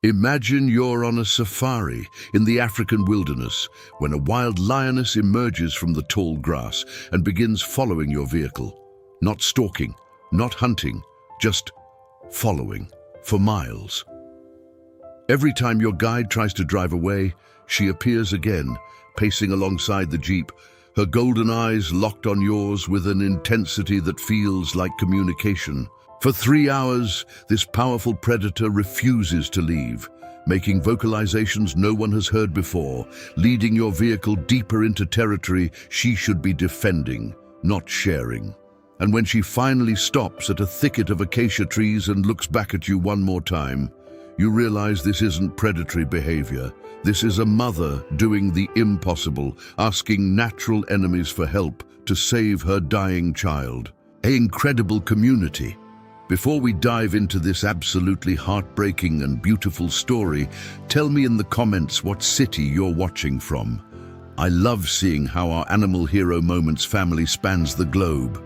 Imagine you're on a safari in the African wilderness when a wild lioness emerges from the tall grass and begins following your vehicle. Not stalking, not hunting, just following for miles. Every time your guide tries to drive away, she appears again, pacing alongside the jeep, her golden eyes locked on yours with an intensity that feels like communication. For 3 hours, this powerful predator refuses to leave, making vocalizations no one has heard before, leading your vehicle deeper into territory she should be defending, not sharing. And when she finally stops at a thicket of acacia trees and looks back at you one more time, you realize this isn't predatory behavior. This is a mother doing the impossible, asking natural enemies for help to save her dying child. An incredible community. Before we dive into this absolutely heartbreaking and beautiful story, tell me in the comments what city you're watching from. I love seeing how our Animal Hero Moments family spans the globe.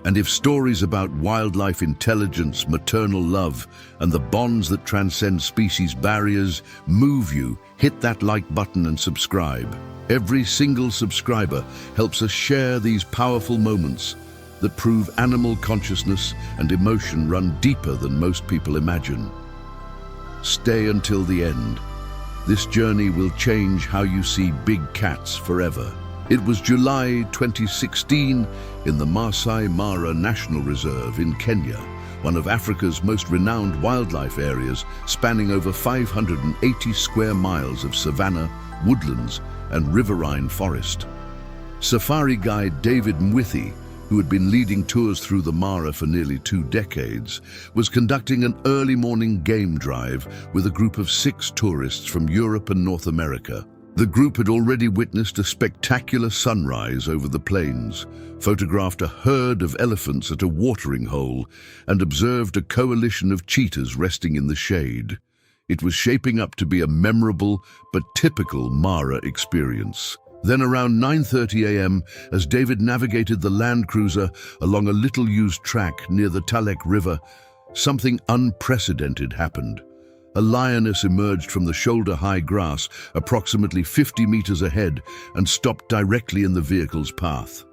And if stories about wildlife intelligence, maternal love, and the bonds that transcend species barriers move you, hit that like button and subscribe. Every single subscriber helps us share these powerful moments that prove animal consciousness and emotion run deeper than most people imagine. Stay until the end. This journey will change how you see big cats forever. It was July 2016 in the Maasai Mara National Reserve in Kenya, one of Africa's most renowned wildlife areas, spanning over 580 square miles of savanna, woodlands, and riverine forest. Safari guide David Mwithi, who had been leading tours through the Mara for nearly 2 decades, was conducting an early morning game drive with a group of 6 tourists from Europe and North America. The group had already witnessed a spectacular sunrise over the plains, photographed a herd of elephants at a watering hole, and observed a coalition of cheetahs resting in the shade. It was shaping up to be a memorable but typical Mara experience. Then around 9:30 a.m., as David navigated the Land Cruiser along a little-used track near the Talek River, something unprecedented happened. A lioness emerged from the shoulder-high grass approximately 50 meters ahead and stopped directly in the vehicle's path.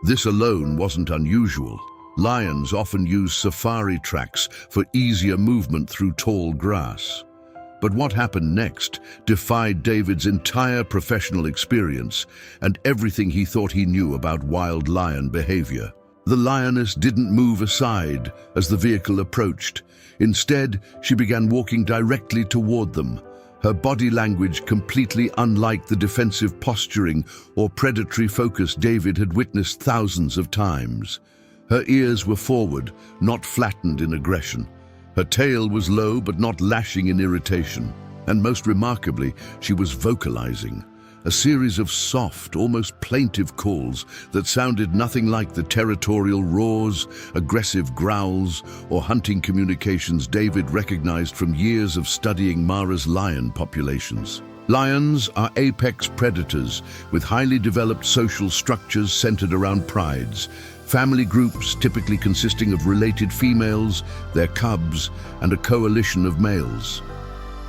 This alone wasn't unusual. Lions often use safari tracks for easier movement through tall grass. But what happened next defied David's entire professional experience and everything he thought he knew about wild lion behavior. The lioness didn't move aside as the vehicle approached. Instead, she began walking directly toward them, her body language completely unlike the defensive posturing or predatory focus David had witnessed thousands of times. Her ears were forward, not flattened in aggression. Her tail was low but not lashing in irritation. And most remarkably, she was vocalizing. A series of soft, almost plaintive calls that sounded nothing like the territorial roars, aggressive growls, or hunting communications David recognized from years of studying Mara's lion populations. Lions are apex predators with highly developed social structures centered around prides. Family groups typically consisting of related females, their cubs, and a coalition of males.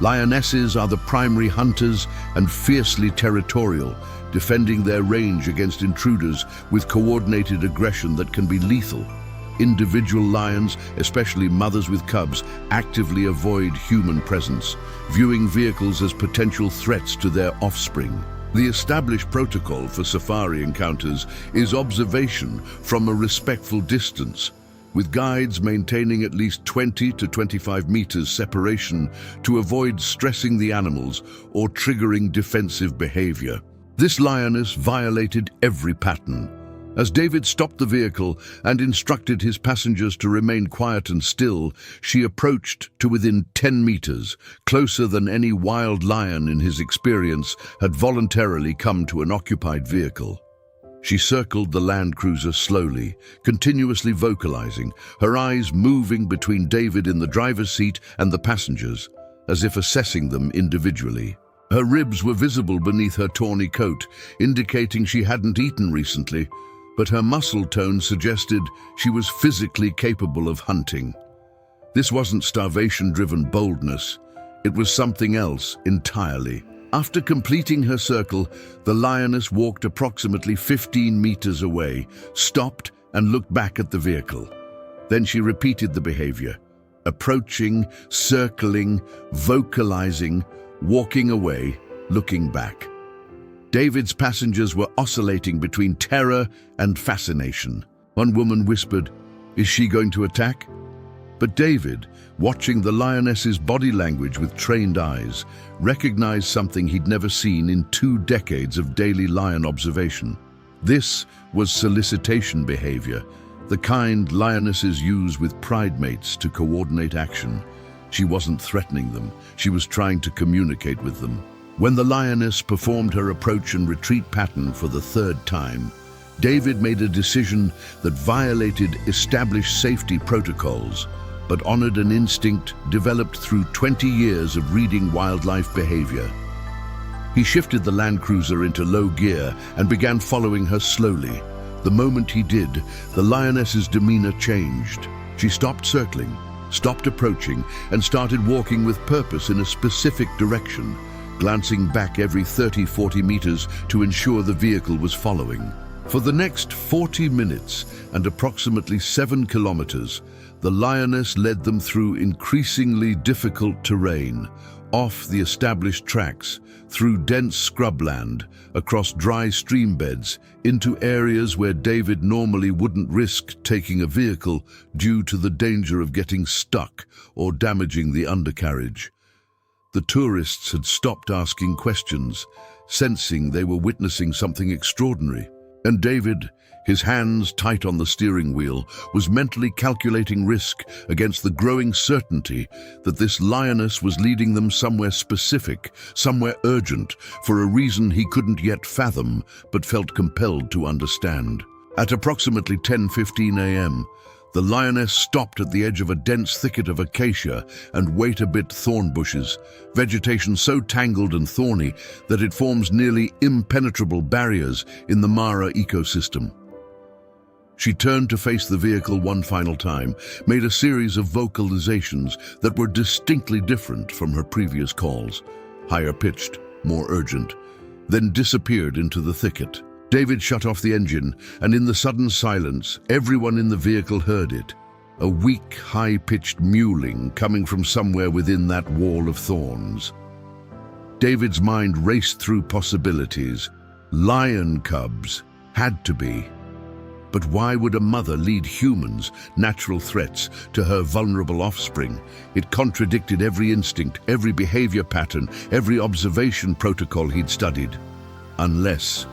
Lionesses are the primary hunters and fiercely territorial, defending their range against intruders with coordinated aggression that can be lethal. Individual lions, especially mothers with cubs, actively avoid human presence, viewing vehicles as potential threats to their offspring. The established protocol for safari encounters is observation from a respectful distance, with guides maintaining at least 20 to 25 meters separation to avoid stressing the animals or triggering defensive behavior. This lioness violated every pattern. As David stopped the vehicle and instructed his passengers to remain quiet and still, she approached to within 10 meters, closer than any wild lion in his experience had voluntarily come to an occupied vehicle. She circled the Land Cruiser slowly, continuously vocalizing, her eyes moving between David in the driver's seat and the passengers, as if assessing them individually. Her ribs were visible beneath her tawny coat, indicating she hadn't eaten recently, but her muscle tone suggested she was physically capable of hunting. This wasn't starvation-driven boldness. It was something else entirely. After completing her circle, the lioness walked approximately 15 meters away, stopped and looked back at the vehicle. Then she repeated the behavior, approaching, circling, vocalizing, walking away, looking back. David's passengers were oscillating between terror and fascination. One woman whispered, "Is she going to attack?" But David, watching the lioness's body language with trained eyes, recognized something he'd never seen in 2 decades of daily lion observation. This was solicitation behavior, the kind lionesses use with pride mates to coordinate action. She wasn't threatening them, she was trying to communicate with them. When the lioness performed her approach and retreat pattern for the 3rd time, David made a decision that violated established safety protocols, but honored an instinct developed through 20 years of reading wildlife behavior. He shifted the Land Cruiser into low gear and began following her slowly. The moment he did, the lioness's demeanor changed. She stopped circling, stopped approaching, and started walking with purpose in a specific direction, glancing back every 30-40 meters to ensure the vehicle was following. For the next 40 minutes and approximately 7 kilometers, the lioness led them through increasingly difficult terrain, off the established tracks, through dense scrubland, across dry stream beds, into areas where David normally wouldn't risk taking a vehicle due to the danger of getting stuck or damaging the undercarriage. The tourists had stopped asking questions, sensing they were witnessing something extraordinary. And David, his hands tight on the steering wheel, was mentally calculating risk against the growing certainty that this lioness was leading them somewhere specific, somewhere urgent, for a reason he couldn't yet fathom, but felt compelled to understand. At approximately 10:15 a.m., the lioness stopped at the edge of a dense thicket of acacia and wait-a-bit thorn bushes, vegetation so tangled and thorny that it forms nearly impenetrable barriers in the Mara ecosystem. She turned to face the vehicle one final time, made a series of vocalizations that were distinctly different from her previous calls, higher-pitched, more urgent, then disappeared into the thicket. David shut off the engine, and in the sudden silence, everyone in the vehicle heard it. A weak, high-pitched mewling coming from somewhere within that wall of thorns. David's mind raced through possibilities. Lion cubs had to be. But why would a mother lead humans, natural threats, to her vulnerable offspring? It contradicted every instinct, every behavior pattern, every observation protocol he'd studied. Unless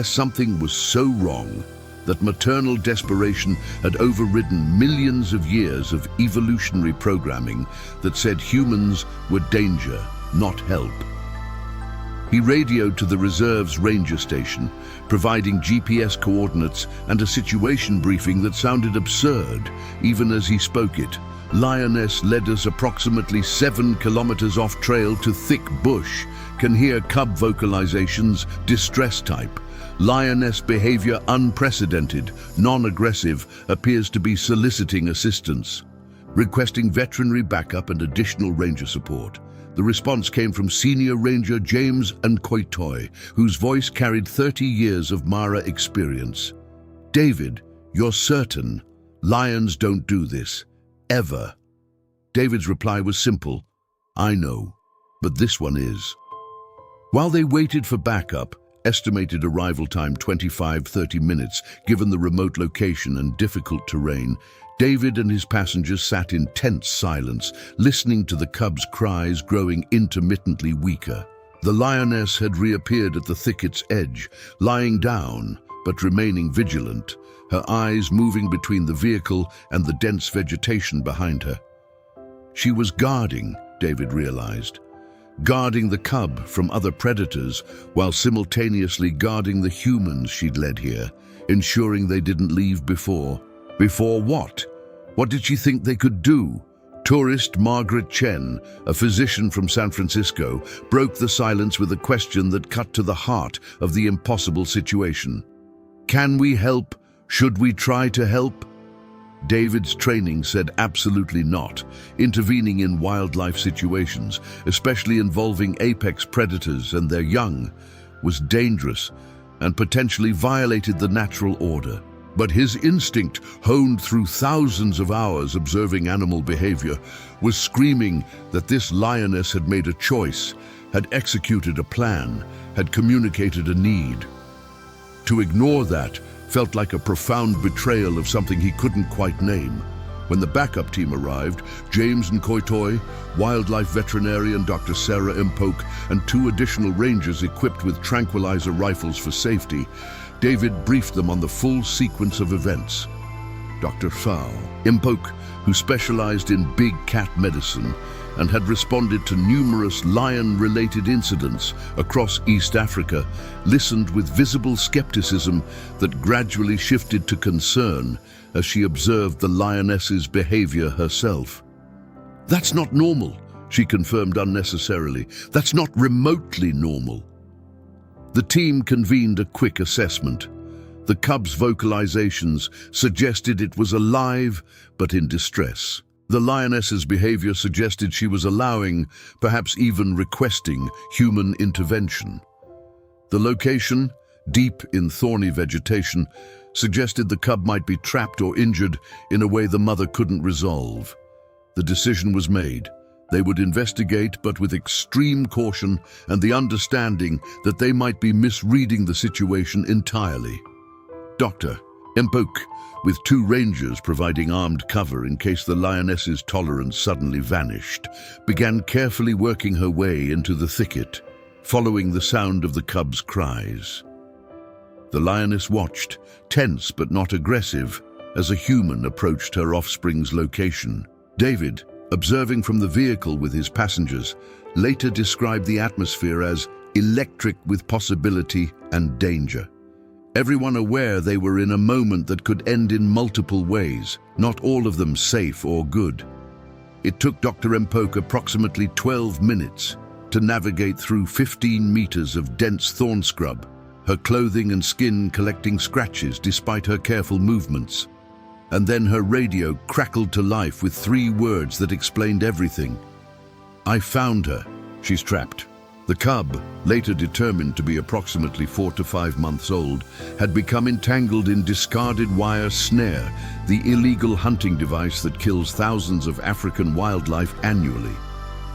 something was so wrong that maternal desperation had overridden millions of years of evolutionary programming that said humans were danger, not help. He radioed to the reserve's ranger station, providing GPS coordinates and a situation briefing that sounded absurd, even as he spoke it. Lioness led us approximately 7 kilometers off trail to thick bush. Can hear cub vocalizations, distress type. Lioness behavior unprecedented, non-aggressive, appears to be soliciting assistance. Requesting veterinary backup and additional ranger support. The response came from Senior Ranger James Nkoitoi, whose voice carried 30 years of Mara experience. "David, you're certain. Lions don't do this. Ever." David's reply was simple. "I know, but this one is." While they waited for backup, estimated arrival time 25-30 minutes, given the remote location and difficult terrain, David and his passengers sat in tense silence, listening to the cub's cries growing intermittently weaker. The lioness had reappeared at the thicket's edge, lying down, but remaining vigilant, her eyes moving between the vehicle and the dense vegetation behind her. She was guarding, David realized. Guarding the cub from other predators while simultaneously guarding the humans she'd led here, ensuring they didn't leave before. Before what? What did she think they could do? Tourist Margaret Chen, a physician from San Francisco, broke the silence with a question that cut to the heart of the impossible situation. Can we help? Should we try to help? David's training said absolutely not. Intervening in wildlife situations, especially involving apex predators and their young, was dangerous and potentially violated the natural order. But his instinct, honed through thousands of hours observing animal behavior, was screaming that this lioness had made a choice, had executed a plan, had communicated a need. To ignore that felt like a profound betrayal of something he couldn't quite name. When the backup team arrived, James Nkoitoi, wildlife veterinarian Dr. Sarah Mpoke, and 2 additional rangers equipped with tranquilizer rifles for safety, David briefed them on the full sequence of events. Dr. Mpoke, who specialized in big cat medicine and had responded to numerous lion-related incidents across East Africa, listened with visible skepticism that gradually shifted to concern as she observed the lioness's behavior herself. "That's not normal," she confirmed unnecessarily. "That's not remotely normal." The team convened a quick assessment. The cub's vocalizations suggested it was alive but in distress. The lioness's behavior suggested she was allowing, perhaps even requesting, human intervention. The location, deep in thorny vegetation, suggested the cub might be trapped or injured in a way the mother couldn't resolve. The decision was made. They would investigate, but with extreme caution and the understanding that they might be misreading the situation entirely. Dr. Mpoke, with 2 rangers providing armed cover in case the lioness's tolerance suddenly vanished, began carefully working her way into the thicket, following the sound of the cub's cries. The lioness watched, tense but not aggressive, as a human approached her offspring's location. David, observing from the vehicle with his passengers, later described the atmosphere as electric with possibility and danger. Everyone aware they were in a moment that could end in multiple ways, not all of them safe or good. It took Dr. Mpoke approximately 12 minutes to navigate through 15 meters of dense thorn scrub, her clothing and skin collecting scratches despite her careful movements. And then her radio crackled to life with 3 words that explained everything. "I found her. She's trapped." The cub, later determined to be approximately 4 to 5 months old, had become entangled in discarded wire snare, the illegal hunting device that kills thousands of African wildlife annually.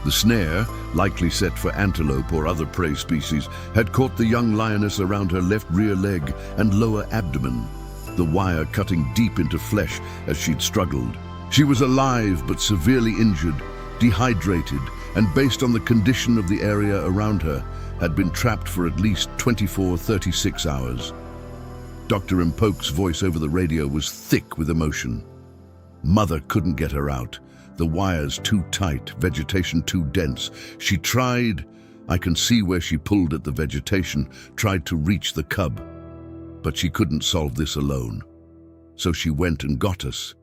The snare, likely set for antelope or other prey species, had caught the young lioness around her left rear leg and lower abdomen, the wire cutting deep into flesh as she'd struggled. She was alive but severely injured, dehydrated, and based on the condition of the area around her, had been trapped for at least 24-36 hours. Dr. Mpoke's voice over the radio was thick with emotion. Mother couldn't get her out. The wires too tight, vegetation too dense. She tried, I can see where she pulled at the vegetation, tried to reach the cub. But she couldn't solve this alone. So she went and got us.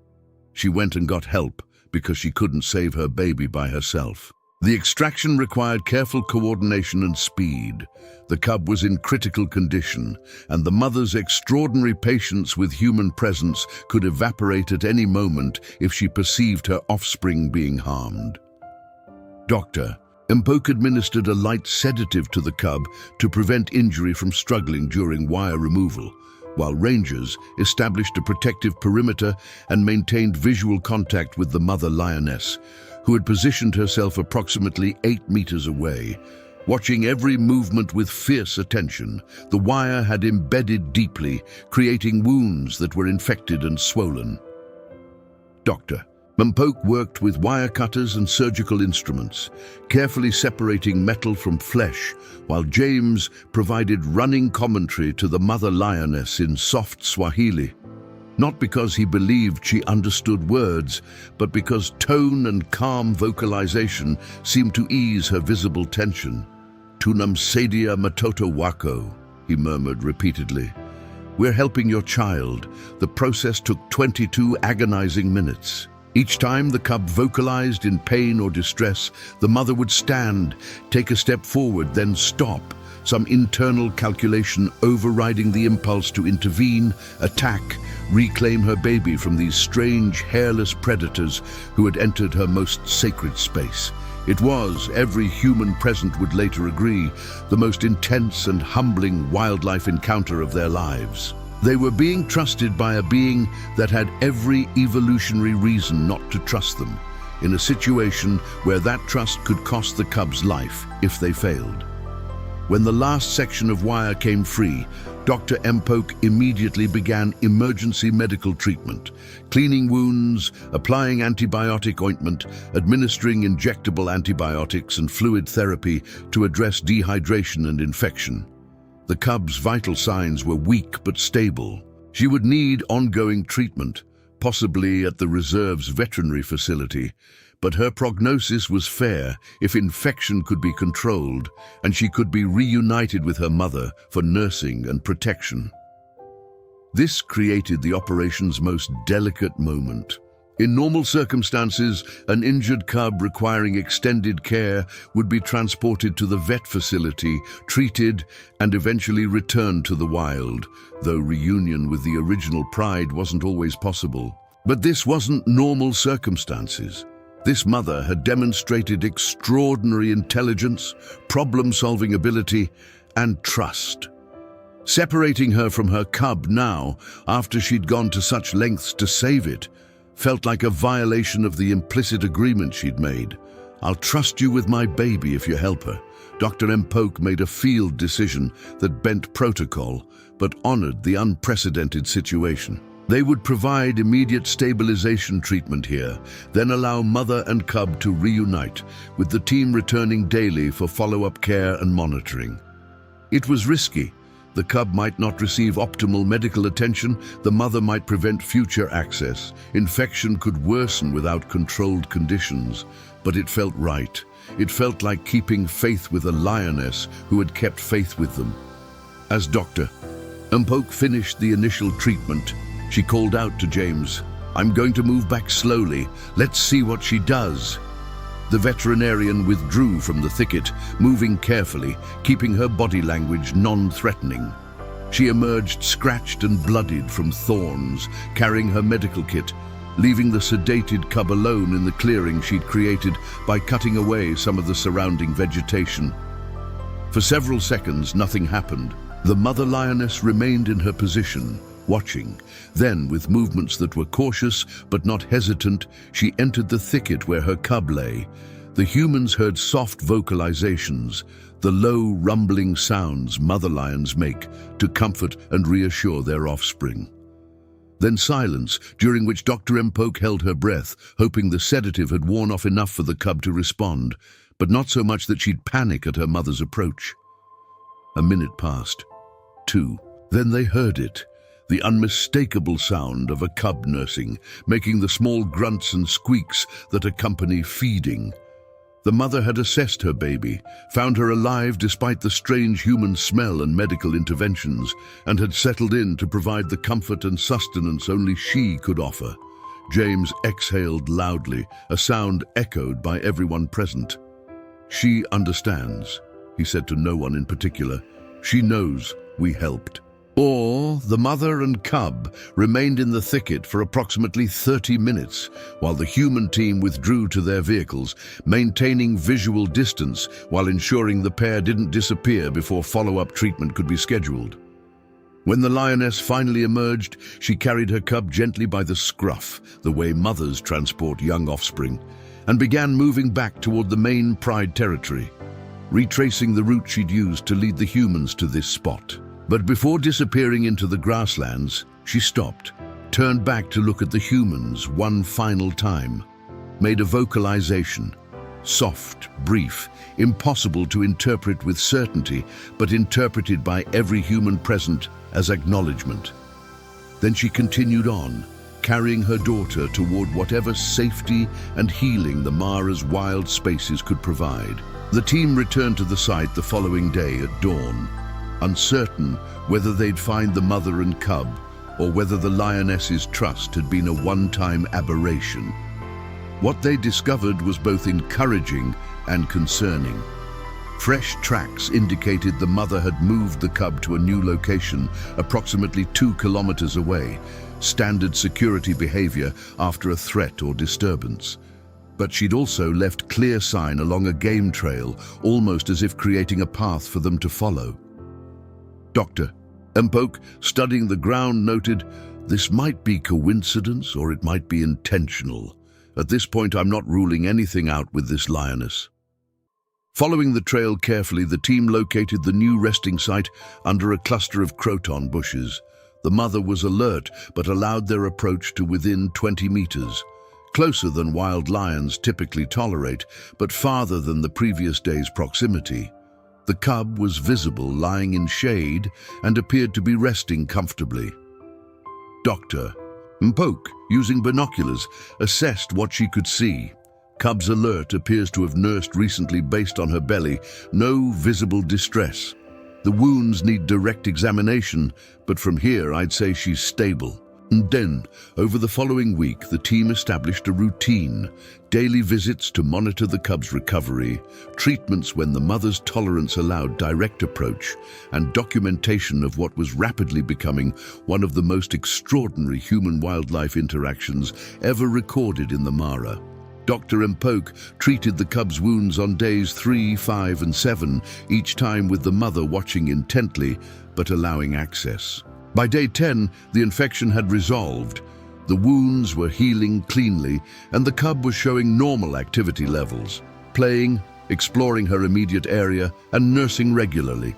She went and got help because she couldn't save her baby by herself. The extraction required careful coordination and speed. The cub was in critical condition, and the mother's extraordinary patience with human presence could evaporate at any moment if she perceived her offspring being harmed. Dr. Mpoke administered a light sedative to the cub to prevent injury from struggling during wire removal, while rangers established a protective perimeter and maintained visual contact with the mother lioness, who had positioned herself approximately 8 meters away. Watching every movement with fierce attention, the wire had embedded deeply, creating wounds that were infected and swollen. Dr. Mpoke worked with wire cutters and surgical instruments, carefully separating metal from flesh, while James provided running commentary to the mother lioness in soft Swahili. Not because he believed she understood words, but because tone and calm vocalization seemed to ease her visible tension. "Tunamsaidia matoto wako," he murmured repeatedly. "We're helping your child." The process took 22 agonizing minutes. Each time the cub vocalized in pain or distress, the mother would stand, take a step forward, then stop, some internal calculation overriding the impulse to intervene, attack, reclaim her baby from these strange, hairless predators who had entered her most sacred space. It was, every human present would later agree, the most intense and humbling wildlife encounter of their lives. They were being trusted by a being that had every evolutionary reason not to trust them, in a situation where that trust could cost the cub's life if they failed. When the last section of wire came free, Dr. Mpoke immediately began emergency medical treatment, cleaning wounds, applying antibiotic ointment, administering injectable antibiotics and fluid therapy to address dehydration and infection. The cub's vital signs were weak but stable. She would need ongoing treatment, possibly at the reserve's veterinary facility, but her prognosis was fair if infection could be controlled and she could be reunited with her mother for nursing and protection. This created the operation's most delicate moment. In normal circumstances, an injured cub requiring extended care would be transported to the vet facility, treated, and eventually returned to the wild, though reunion with the original pride wasn't always possible. But this wasn't normal circumstances. This mother had demonstrated extraordinary intelligence, problem-solving ability, and trust. Separating her from her cub now, after she'd gone to such lengths to save it, felt like a violation of the implicit agreement she'd made. "I'll trust you with my baby if you help her." Dr. Mpoke made a field decision that bent protocol, but honored the unprecedented situation. They would provide immediate stabilization treatment here, then allow mother and cub to reunite, with the team returning daily for follow-up care and monitoring. It was risky. The cub might not receive optimal medical attention, the mother might prevent future access, infection could worsen without controlled conditions, but it felt right. It felt like keeping faith with a lioness who had kept faith with them. As Dr. Mpoke finished the initial treatment, she called out to James, "I'm going to move back slowly. Let's see what she does." The veterinarian withdrew from the thicket, moving carefully, keeping her body language non-threatening. She emerged scratched and bloodied from thorns, carrying her medical kit, leaving the sedated cub alone in the clearing she'd created by cutting away some of the surrounding vegetation. For several seconds, nothing happened. The mother lioness remained in her position, watching. Then, with movements that were cautious but not hesitant, she entered the thicket where her cub lay. The humans heard soft vocalizations, the low, rumbling sounds mother lions make to comfort and reassure their offspring. Then silence, during which Dr. Mpoke held her breath, hoping the sedative had worn off enough for the cub to respond, but not so much that she'd panic at her mother's approach. A minute passed. 2. Then they heard it. The unmistakable sound of a cub nursing, making the small grunts and squeaks that accompany feeding. The mother had assessed her baby, found her alive despite the strange human smell and medical interventions, and had settled in to provide the comfort and sustenance only she could offer. James exhaled loudly, a sound echoed by everyone present. "She understands," he said to no one in particular. "She knows we helped." Or the mother and cub remained in the thicket for approximately 30 minutes, while the human team withdrew to their vehicles, maintaining visual distance while ensuring the pair didn't disappear before follow-up treatment could be scheduled. When the lioness finally emerged, she carried her cub gently by the scruff, the way mothers transport young offspring, and began moving back toward the main pride territory, retracing the route she'd used to lead the humans to this spot. But before disappearing into the grasslands, she stopped, turned back to look at the humans one final time, made a vocalization, soft, brief, impossible to interpret with certainty, but interpreted by every human present as acknowledgement. Then she continued on, carrying her daughter toward whatever safety and healing the Mara's wild spaces could provide. The team returned to the site the following day at dawn, uncertain whether they'd find the mother and cub or whether the lioness's trust had been a one-time aberration. What they discovered was both encouraging and concerning. Fresh tracks indicated the mother had moved the cub to a new location approximately 2 kilometers away, standard security behavior after a threat or disturbance. But she'd also left clear sign along a game trail, almost as if creating a path for them to follow. Dr. Mpoke, studying the ground, noted, "This might be coincidence or it might be intentional. At this point, I'm not ruling anything out with this lioness." Following the trail carefully, the team located the new resting site under a cluster of croton bushes. The mother was alert, but allowed their approach to within 20 meters. Closer than wild lions typically tolerate, but farther than the previous day's proximity. The cub was visible, lying in shade, and appeared to be resting comfortably. Dr. Mpoke, using binoculars, assessed what she could see. Cub's alert appears to have nursed recently based on her belly, no visible distress. The wounds need direct examination, but from here I'd say she's stable. And then, over the following week, the team established a routine: daily visits to monitor the cub's recovery, treatments when the mother's tolerance allowed direct approach, and documentation of what was rapidly becoming one of the most extraordinary human-wildlife interactions ever recorded in the Mara. Dr. Mpoke treated the cub's wounds on days 3, 5, and 7, each time with the mother watching intently, but allowing access. By day 10, the infection had resolved. The wounds were healing cleanly, and the cub was showing normal activity levels, playing, exploring her immediate area, and nursing regularly.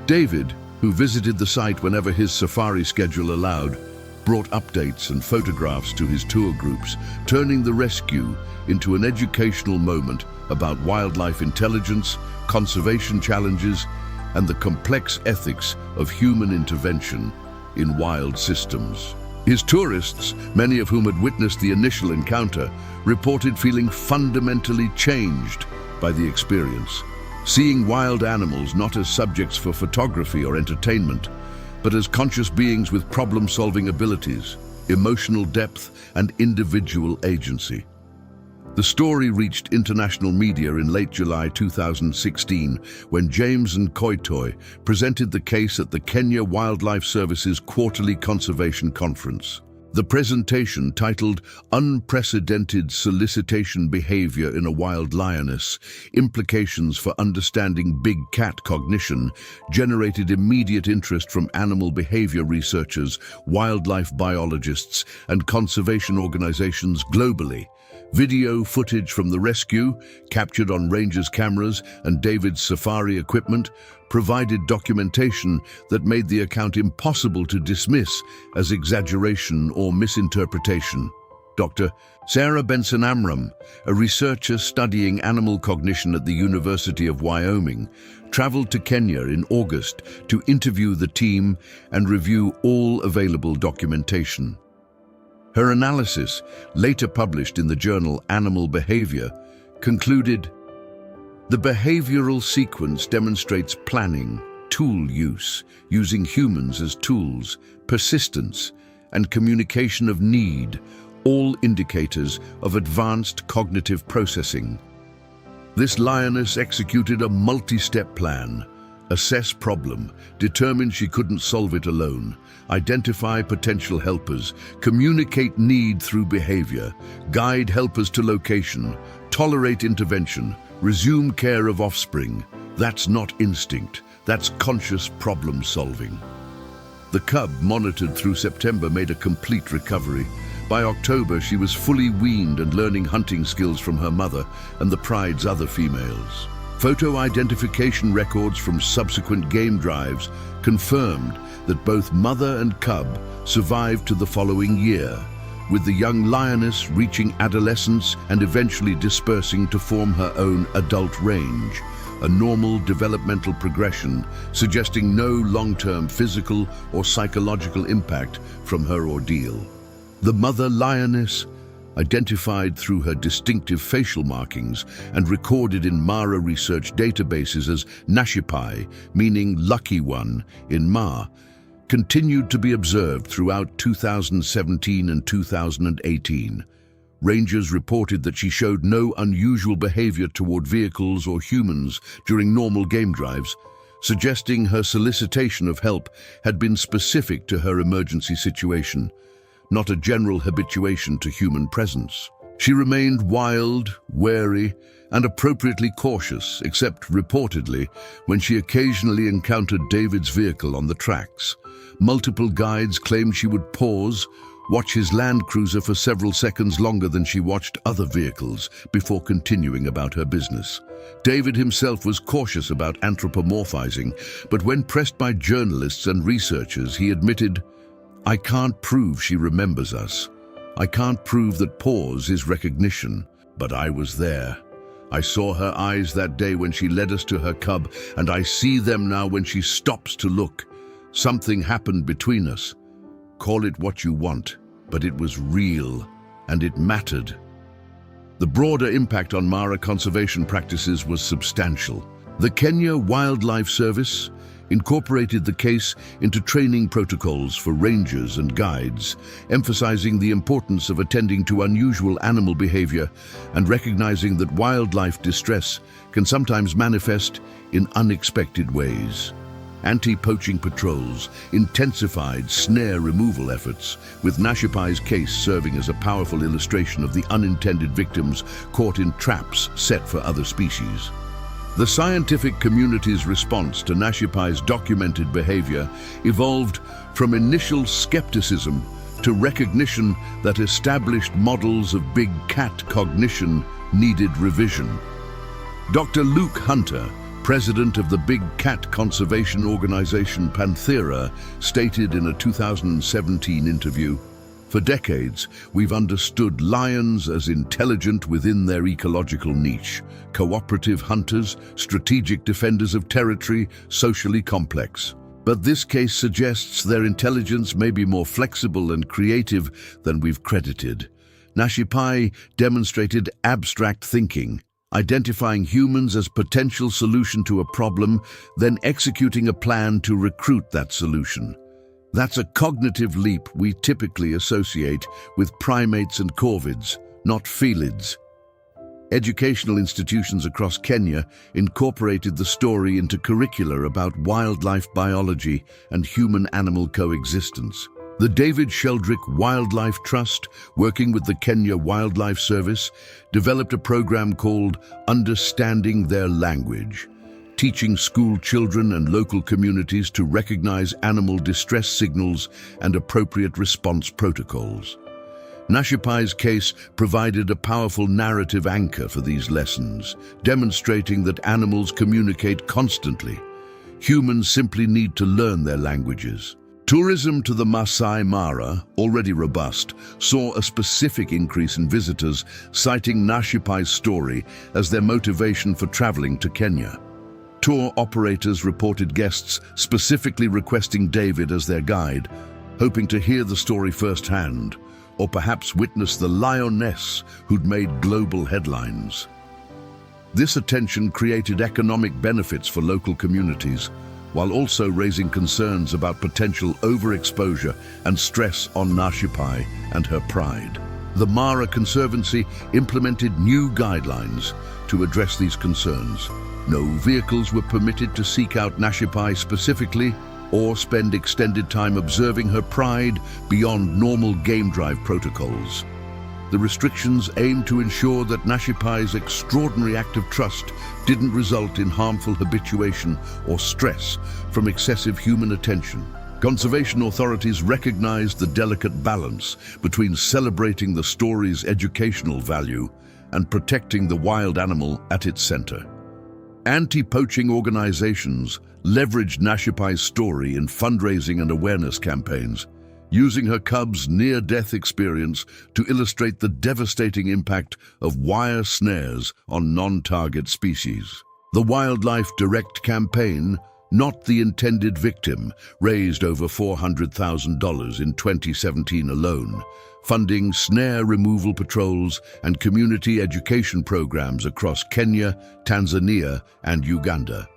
David, who visited the site whenever his safari schedule allowed, brought updates and photographs to his tour groups, turning the rescue into an educational moment about wildlife intelligence, conservation challenges, and the complex ethics of human intervention in wild systems. His tourists, many of whom had witnessed the initial encounter, reported feeling fundamentally changed by the experience, seeing wild animals not as subjects for photography or entertainment, but as conscious beings with problem-solving abilities, emotional depth, and individual agency. The story reached international media in late July 2016 when James Nkoitoi presented the case at the Kenya Wildlife Service's quarterly conservation conference. The presentation, titled "Unprecedented Solicitation Behavior in a Wild Lioness: Implications for Understanding Big Cat Cognition," generated immediate interest from animal behavior researchers, wildlife biologists, and conservation organizations globally. Video footage from the rescue, captured on rangers' cameras and David's safari equipment, provided documentation that made the account impossible to dismiss as exaggeration or misinterpretation. Dr. Sarah Benson-Amram, a researcher studying animal cognition at the University of Wyoming, traveled to Kenya in August to interview the team and review all available documentation. Her analysis, later published in the journal Animal Behavior, concluded, "The behavioral sequence demonstrates planning, tool use, using humans as tools, persistence, and communication of need, all indicators of advanced cognitive processing." This lioness executed a multi-step plan: assess problem, determine she couldn't solve it alone, identify potential helpers, communicate need through behavior, guide helpers to location, tolerate intervention, resume care of offspring. That's not instinct, that's conscious problem solving. The cub, monitored through September, made a complete recovery. By October, she was fully weaned and learning hunting skills from her mother and the pride's other females. Photo identification records from subsequent game drives confirmed that both mother and cub survived to the following year, with the young lioness reaching adolescence and eventually dispersing to form her own adult range, a normal developmental progression suggesting no long-term physical or psychological impact from her ordeal. The mother lioness, identified through her distinctive facial markings and recorded in Mara research databases as Nashipai, meaning lucky one, in Ma, continued to be observed throughout 2017 and 2018. Rangers reported that she showed no unusual behavior toward vehicles or humans during normal game drives, suggesting her solicitation of help had been specific to her emergency situation, not a general habituation to human presence. She remained wild, wary, and appropriately cautious, except reportedly when she occasionally encountered David's vehicle on the tracks. Multiple guides claimed she would pause, watch his Land Cruiser for several seconds longer than she watched other vehicles before continuing about her business. David himself was cautious about anthropomorphizing, but when pressed by journalists and researchers, he admitted, "I can't prove she remembers us. I can't prove that pause is recognition, but I was there. I saw her eyes that day when she led us to her cub, and I see them now when she stops to look. Something happened between us. Call it what you want, but it was real, and it mattered." The broader impact on Mara conservation practices was substantial. The Kenya Wildlife Service incorporated the case into training protocols for rangers and guides, emphasizing the importance of attending to unusual animal behavior and recognizing that wildlife distress can sometimes manifest in unexpected ways. Anti-poaching patrols intensified snare removal efforts, with Nashipai's case serving as a powerful illustration of the unintended victims caught in traps set for other species. The scientific community's response to Nashipai's documented behavior evolved from initial skepticism to recognition that established models of big cat cognition needed revision. Dr. Luke Hunter, president of the big cat conservation organization Panthera, stated in a 2017 interview, "For decades, we've understood lions as intelligent within their ecological niche, cooperative hunters, strategic defenders of territory, socially complex. But this case suggests their intelligence may be more flexible and creative than we've credited." Nashipai demonstrated abstract thinking, identifying humans as potential solution to a problem, then executing a plan to recruit that solution. That's a cognitive leap we typically associate with primates and corvids, not felids. Educational institutions across Kenya incorporated the story into curricula about wildlife biology and human-animal coexistence. The David Sheldrick Wildlife Trust, working with the Kenya Wildlife Service, developed a program called Understanding Their Language, teaching school children and local communities to recognize animal distress signals and appropriate response protocols. Nashipai's case provided a powerful narrative anchor for these lessons, demonstrating that animals communicate constantly. Humans simply need to learn their languages. Tourism to the Maasai Mara, already robust, saw a specific increase in visitors, citing Nashipai's story as their motivation for traveling to Kenya. Tour operators reported guests specifically requesting David as their guide, hoping to hear the story firsthand, or perhaps witness the Lioness who'd made global headlines. This attention created economic benefits for local communities, while also raising concerns about potential overexposure and stress on Nashipai and her pride. The Mara Conservancy implemented new guidelines to address these concerns. No vehicles were permitted to seek out Nashipai specifically or spend extended time observing her pride beyond normal game drive protocols. The restrictions aimed to ensure that Nashipai's extraordinary act of trust didn't result in harmful habituation or stress from excessive human attention. Conservation authorities recognized the delicate balance between celebrating the story's educational value and protecting the wild animal at its center. Anti-poaching organizations leveraged Nashipai's story in fundraising and awareness campaigns, using her cub's near-death experience to illustrate the devastating impact of wire snares on non-target species. The Wildlife Direct campaign, Not the Intended Victim, raised over $400,000 in 2017 alone, funding snare removal patrols and community education programs across Kenya, Tanzania, and Uganda.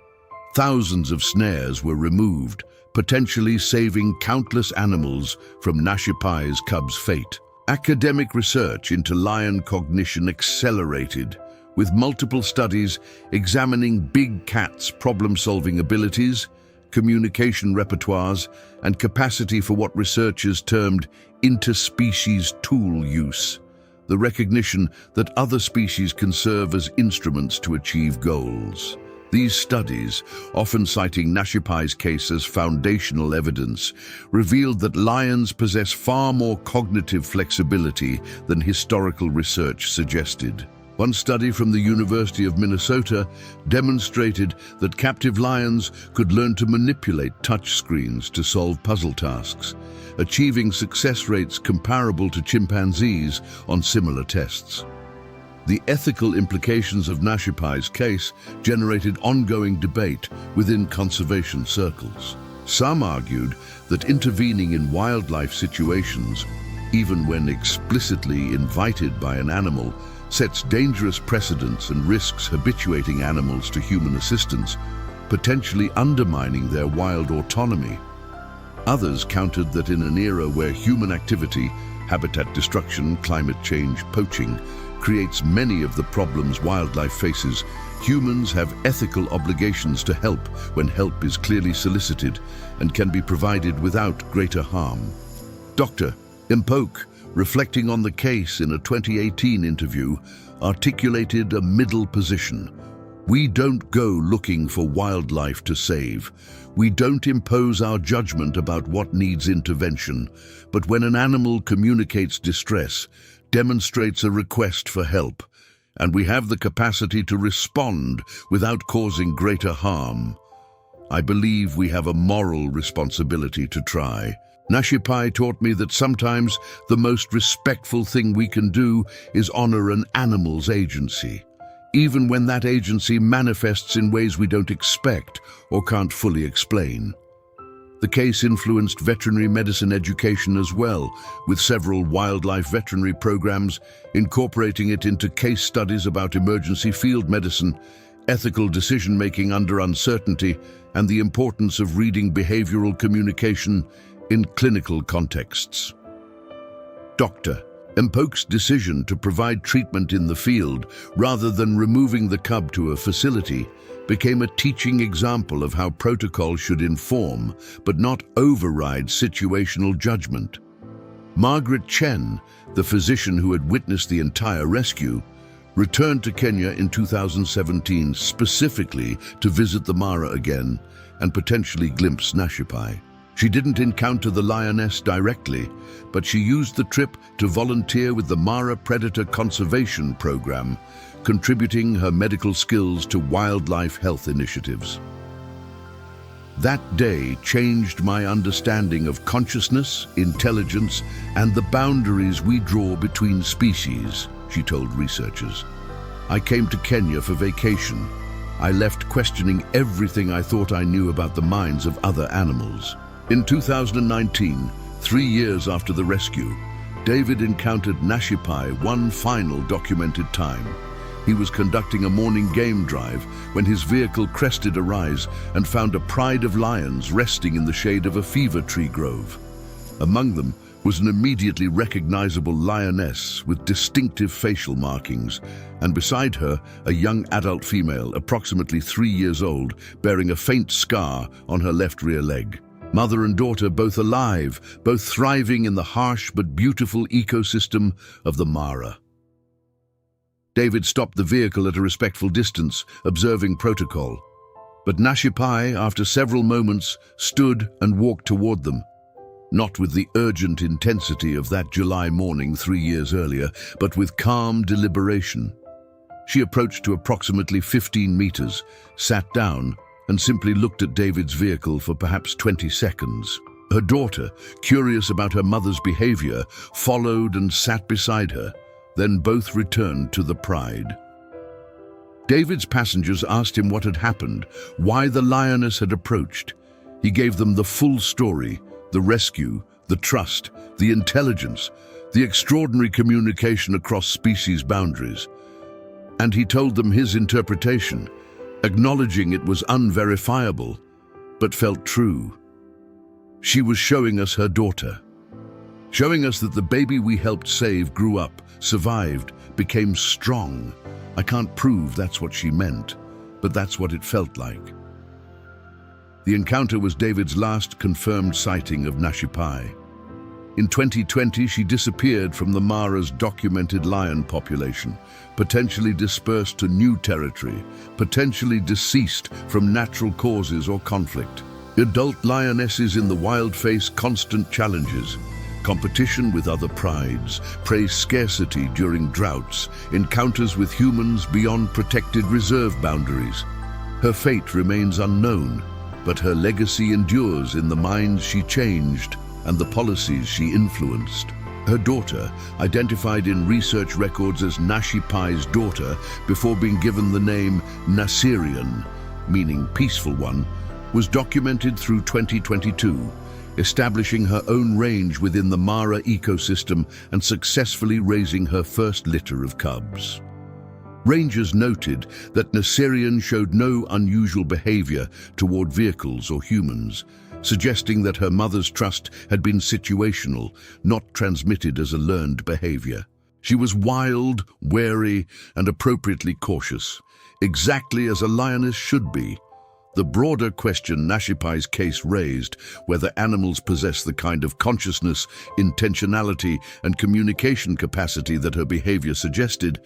Thousands of snares were removed, potentially saving countless animals from Nashipai's cub's fate. Academic research into lion cognition accelerated, with multiple studies examining big cats' problem-solving abilities, communication repertoires, and capacity for what researchers termed interspecies tool use, the recognition that other species can serve as instruments to achieve goals. These studies, often citing Nashipai's case as foundational evidence, revealed that lions possess far more cognitive flexibility than historical research suggested. One study from the University of Minnesota demonstrated that captive lions could learn to manipulate touchscreens to solve puzzle tasks, achieving success rates comparable to chimpanzees on similar tests. The ethical implications of Nashipai's case generated ongoing debate within conservation circles. Some argued that intervening in wildlife situations, even when explicitly invited by an animal, sets dangerous precedents and risks habituating animals to human assistance, potentially undermining their wild autonomy. Others countered that in an era where human activity, habitat destruction, climate change, poaching, creates many of the problems wildlife faces, humans have ethical obligations to help when help is clearly solicited and can be provided without greater harm. Dr. Mpoke, reflecting on the case in a 2018 interview, articulated a middle position. We don't go looking for wildlife to save. We don't impose our judgment about what needs intervention. But when an animal communicates distress, demonstrates a request for help, and we have the capacity to respond without causing greater harm, I believe we have a moral responsibility to try. Nashipai taught me that sometimes the most respectful thing we can do is honor an animal's agency, even when that agency manifests in ways we don't expect or can't fully explain. The case influenced veterinary medicine education as well, with several wildlife veterinary programs incorporating it into case studies about emergency field medicine, ethical decision-making under uncertainty, and the importance of reading behavioral communication in clinical contexts. Dr. Mpoke's decision to provide treatment in the field rather than removing the cub to a facility became a teaching example of how protocol should inform but not override situational judgment. Margaret Chen, the physician who had witnessed the entire rescue, returned to Kenya in 2017 specifically to visit the Mara again and potentially glimpse Nashipai. She didn't encounter the lioness directly, but she used the trip to volunteer with the Mara Predator Conservation Program, contributing her medical skills to wildlife health initiatives. That day changed my understanding of consciousness, intelligence, and the boundaries we draw between species, she told researchers. I came to Kenya for vacation. I left questioning everything I thought I knew about the minds of other animals. In 2019, 3 years after the rescue, David encountered Nashipai one final documented time. He was conducting a morning game drive when his vehicle crested a rise and found a pride of lions resting in the shade of a fever tree grove. Among them was an immediately recognizable lioness with distinctive facial markings, and beside her, a young adult female, approximately 3 years old, bearing a faint scar on her left rear leg. Mother and daughter both alive, both thriving in the harsh but beautiful ecosystem of the Mara. David stopped the vehicle at a respectful distance, observing protocol. But Nashipai, after several moments, stood and walked toward them. Not with the urgent intensity of that July morning 3 years earlier, but with calm deliberation. She approached to approximately 15 meters, sat down, and simply looked at David's vehicle for perhaps 20 seconds. Her daughter, curious about her mother's behavior, followed and sat beside her. Then both returned to the pride. David's passengers asked him what had happened, why the lioness had approached. He gave them the full story, the rescue, the trust, the intelligence, the extraordinary communication across species boundaries. And he told them his interpretation, acknowledging it was unverifiable, but felt true. She was showing us her daughter. showing us that the baby we helped save grew up, survived, became strong. I can't prove that's what she meant, but that's what it felt like. The encounter was David's last confirmed sighting of Nashipai. In 2020, she disappeared from the Mara's documented lion population, potentially dispersed to new territory, potentially deceased from natural causes or conflict. Adult lionesses in the wild face constant challenges, competition with other prides, prey scarcity during droughts, encounters with humans beyond protected reserve boundaries. Her fate remains unknown, but her legacy endures in the minds she changed and the policies she influenced. Her daughter, identified in research records as Nashipai's daughter before being given the name Nasirian, meaning peaceful one, was documented through 2022, establishing her own range within the Mara ecosystem and successfully raising her first litter of cubs. Rangers noted that Nasirian showed no unusual behavior toward vehicles or humans, suggesting that her mother's trust had been situational, not transmitted as a learned behavior. She was wild, wary, and appropriately cautious, exactly as a lioness should be. The broader question Nashipai's case raised, whether animals possess the kind of consciousness, intentionality, and communication capacity that her behavior suggested,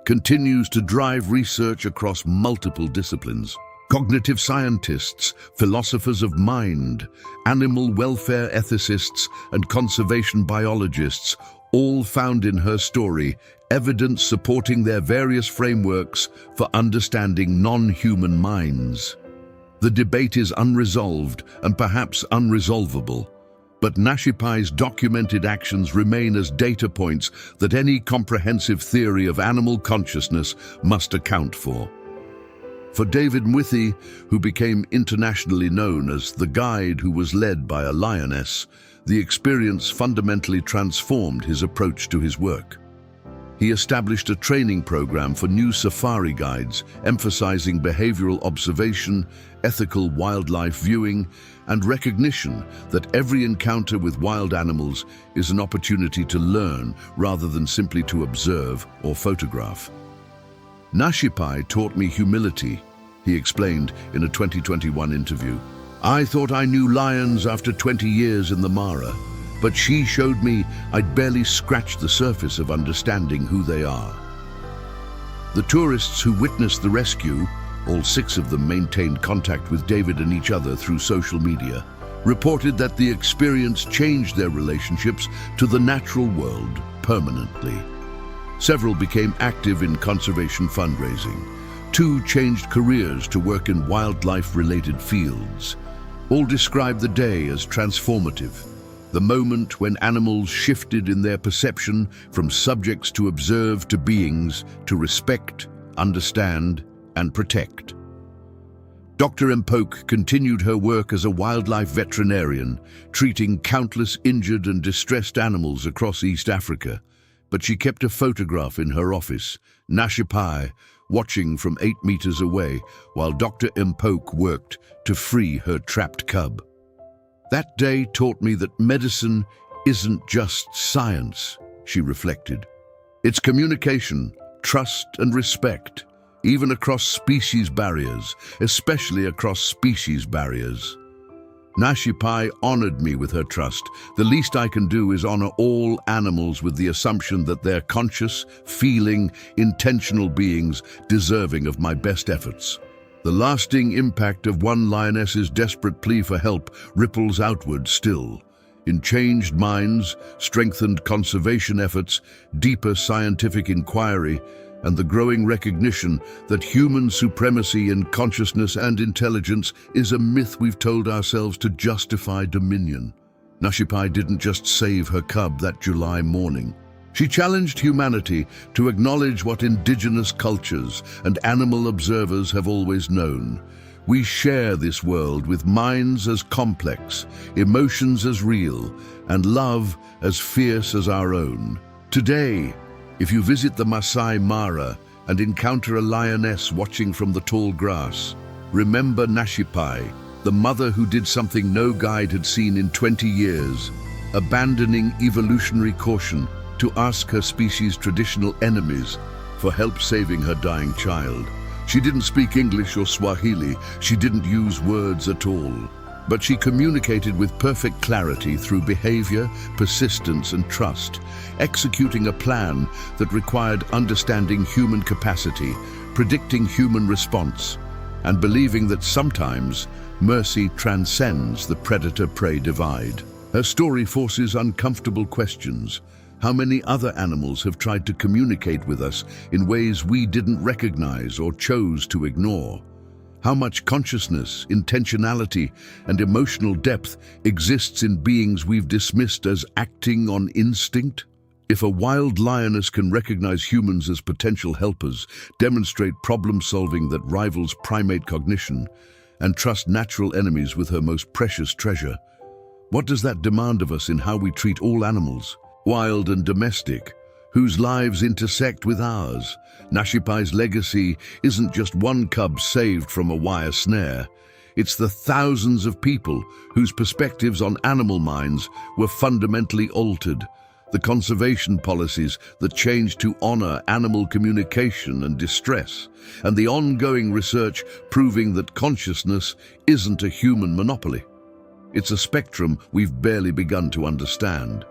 continues to drive research across multiple disciplines. Cognitive scientists, philosophers of mind, animal welfare ethicists, and conservation biologists all found in her story evidence supporting their various frameworks for understanding non-human minds. The debate is unresolved and perhaps unresolvable, but Nashipai's documented actions remain as data points that any comprehensive theory of animal consciousness must account for. For David Mwithi, who became internationally known as the guide who was led by a lioness, the experience fundamentally transformed his approach to his work. He established a training program for new safari guides, emphasizing behavioral observation, ethical wildlife viewing, and recognition that every encounter with wild animals is an opportunity to learn rather than simply to observe or photograph. Nashipai taught me humility, he explained in a 2021 interview. I thought I knew lions after 20 years in the Mara, but she showed me I'd barely scratched the surface of understanding who they are. The tourists who witnessed the rescue, all 6 of them maintained contact with David and each other through social media, reported that the experience changed their relationships to the natural world permanently. Several became active in conservation fundraising. 2 changed careers to work in wildlife-related fields. All described the day as transformative, the moment when animals shifted in their perception from subjects to observe to beings to respect, understand, and protect. Dr. Mpoke continued her work as a wildlife veterinarian, treating countless injured and distressed animals across East Africa. But she kept a photograph in her office, Nashipai, watching from 8 meters away while Dr. Mpoke worked to free her trapped cub. That day taught me that medicine isn't just science, she reflected. It's communication, trust, and respect, even across species barriers, especially across species barriers. Nashipai honored me with her trust. The least I can do is honor all animals with the assumption that they're conscious, feeling, intentional beings deserving of my best efforts. The lasting impact of one lioness's desperate plea for help ripples outward still, in changed minds, strengthened conservation efforts, deeper scientific inquiry, and the growing recognition that human supremacy in consciousness and intelligence is a myth we've told ourselves to justify dominion. Nashipai didn't just save her cub that July morning. She challenged humanity to acknowledge what indigenous cultures and animal observers have always known. We share this world with minds as complex, emotions as real, and love as fierce as our own. Today, if you visit the Maasai Mara and encounter a lioness watching from the tall grass, remember Nashipai, the mother who did something no guide had seen in 20 years. abandoning evolutionary caution to ask her species' traditional enemies for help saving her dying child. She didn't speak English or Swahili, she didn't use words at all. But she communicated with perfect clarity through behavior, persistence, and trust, executing a plan that required understanding human capacity, predicting human response, and believing that sometimes mercy transcends the predator-prey divide. Her story forces uncomfortable questions. How many other animals have tried to communicate with us in ways we didn't recognize or chose to ignore? How much consciousness, intentionality, and emotional depth exists in beings we've dismissed as acting on instinct? If a wild lioness can recognize humans as potential helpers, demonstrate problem-solving that rivals primate cognition, and trust natural enemies with her most precious treasure, what does that demand of us in how we treat all animals, wild and domestic, whose lives intersect with ours? Nashipai's legacy isn't just one cub saved from a wire snare. It's the thousands of people whose perspectives on animal minds were fundamentally altered, the conservation policies that changed to honor animal communication and distress, and the ongoing research proving that consciousness isn't a human monopoly. It's a spectrum we've barely begun to understand.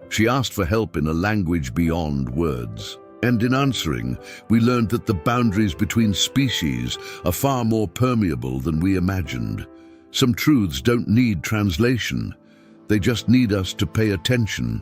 She asked for help in a language beyond words. And in answering, we learned that the boundaries between species are far more permeable than we imagined. Some truths don't need translation. They just need us to pay attention.